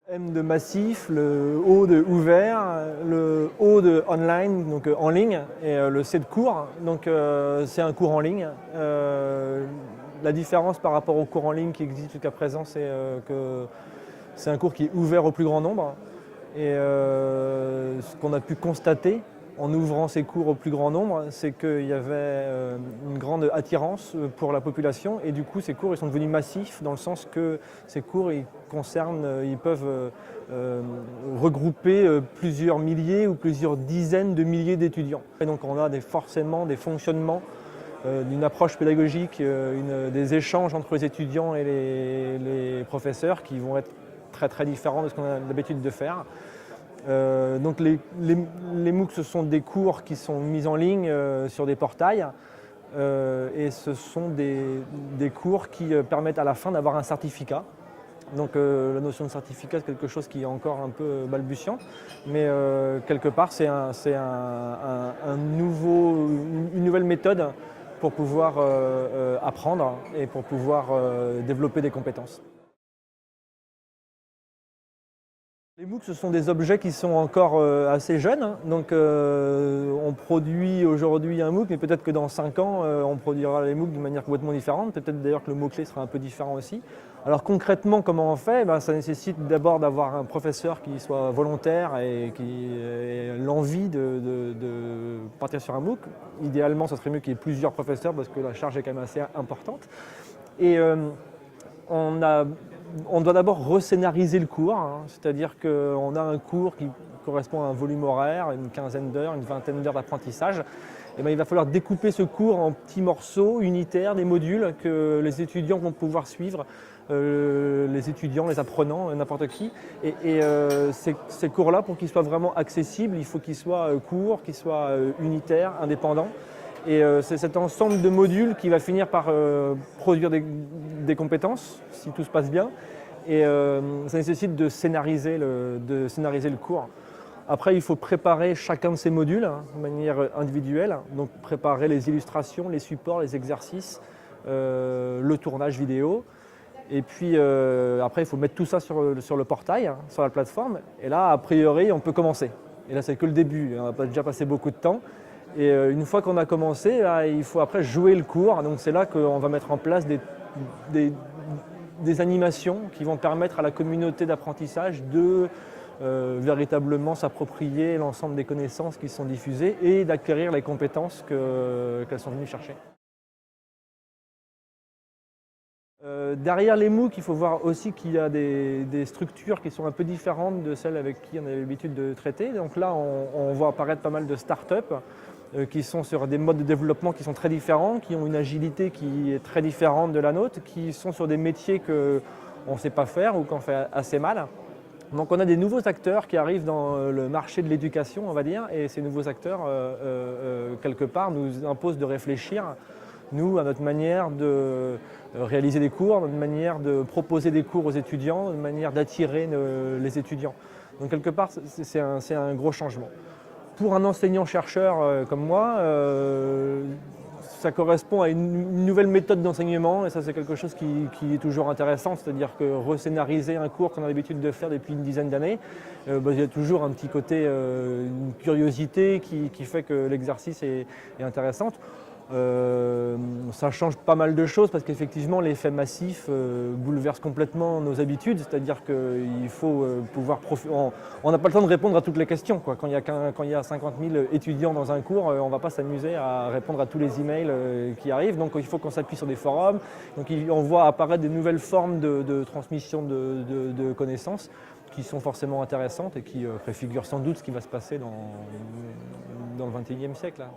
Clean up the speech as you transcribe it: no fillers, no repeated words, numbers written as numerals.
M de massif, le O de ouvert, le O de online, donc en ligne, et le C de court, donc c'est un cours en ligne. La différence par rapport au cours en ligne qui existe jusqu'à présent, c'est que c'est un cours qui est ouvert au plus grand nombre. Et ce qu'on a pu constater en ouvrant ces cours au plus grand nombre, c'est qu'il y avait une grande attirance pour la population, et du coup ces cours ils sont devenus massifs dans le sens que ces cours ils peuvent regrouper plusieurs milliers ou plusieurs dizaines de milliers d'étudiants. Et donc on a forcément des fonctionnements d'une approche pédagogique, des échanges entre les étudiants et les professeurs qui vont être très différents de ce qu'on a l'habitude de faire. Donc les MOOC, ce sont des cours qui sont mis en ligne sur des portails et ce sont des cours qui permettent à la fin d'avoir un certificat. Donc la notion de certificat, c'est quelque chose qui est encore un peu balbutiant, mais quelque part c'est une nouvelle méthode pour pouvoir apprendre et pour pouvoir développer des compétences. Les MOOC, ce sont des objets qui sont encore assez jeunes, hein. Donc on produit aujourd'hui un MOOC, mais peut-être que dans 5 ans, on produira les MOOC d'une manière complètement différente. Peut-être d'ailleurs que le mot-clé sera un peu différent aussi. Alors concrètement, comment on fait? Ça nécessite d'abord d'avoir un professeur qui soit volontaire et qui ait l'envie de partir sur un MOOC. Idéalement, ça serait mieux qu'il y ait plusieurs professeurs parce que la charge est quand même assez importante. Et on doit d'abord rescénariser le cours, hein, c'est-à-dire qu'on a un cours qui correspond à un volume horaire, une quinzaine d'heures, une vingtaine d'heures d'apprentissage. Et il va falloir découper ce cours en petits morceaux unitaires, des modules que les étudiants vont pouvoir suivre, les étudiants, les apprenants, n'importe qui. Et ces cours-là, pour qu'ils soient vraiment accessibles, il faut qu'ils soient courts, qu'ils soient unitaires, indépendants. Et c'est cet ensemble de modules qui va finir par produire des compétences, si tout se passe bien. Et ça nécessite de scénariser le cours. Après, il faut préparer chacun de ces modules de manière individuelle. Donc préparer les illustrations, les supports, les exercices, le tournage vidéo. Et puis après, il faut mettre tout ça sur le portail, sur la plateforme. Et là, a priori, on peut commencer. Et là, c'est que le début. On a déjà passé beaucoup de temps. Et une fois qu'on a commencé, là, il faut après jouer le cours. Donc c'est là qu'on va mettre en place des animations qui vont permettre à la communauté d'apprentissage de véritablement s'approprier l'ensemble des connaissances qui sont diffusées et d'acquérir les compétences qu'elles sont venues chercher. Derrière les MOOC, il faut voir aussi qu'il y a des structures qui sont un peu différentes de celles avec qui on a l'habitude de traiter. Donc là, on voit apparaître pas mal de start-up qui sont sur des modes de développement qui sont très différents, qui ont une agilité qui est très différente de la nôtre, qui sont sur des métiers qu'on ne sait pas faire ou qu'on fait assez mal. Donc on a des nouveaux acteurs qui arrivent dans le marché de l'éducation, on va dire, et ces nouveaux acteurs, quelque part, nous imposent de réfléchir, nous, à notre manière de réaliser des cours, à notre manière de proposer des cours aux étudiants, à notre manière d'attirer les étudiants. Donc quelque part, c'est un gros changement. Pour un enseignant-chercheur comme moi, ça correspond à une nouvelle méthode d'enseignement et ça c'est quelque chose qui est toujours intéressant, c'est-à-dire que rescénariser un cours qu'on a l'habitude de faire depuis une dizaine d'années, il y a toujours un petit côté, une curiosité qui fait que l'exercice est intéressant. Ça change pas mal de choses parce qu'effectivement l'effet massif bouleverse complètement nos habitudes, c'est-à-dire qu'il faut pouvoir on n'a pas le temps de répondre à toutes les questions, quoi. Quand il y a 50 000 étudiants dans un cours, on ne va pas s'amuser à répondre à tous les emails qui arrivent, donc il faut qu'on s'appuie sur des forums, donc on voit apparaître des nouvelles formes de transmission de connaissances qui sont forcément intéressantes et qui préfigurent sans doute ce qui va se passer dans le XXIe siècle. Là.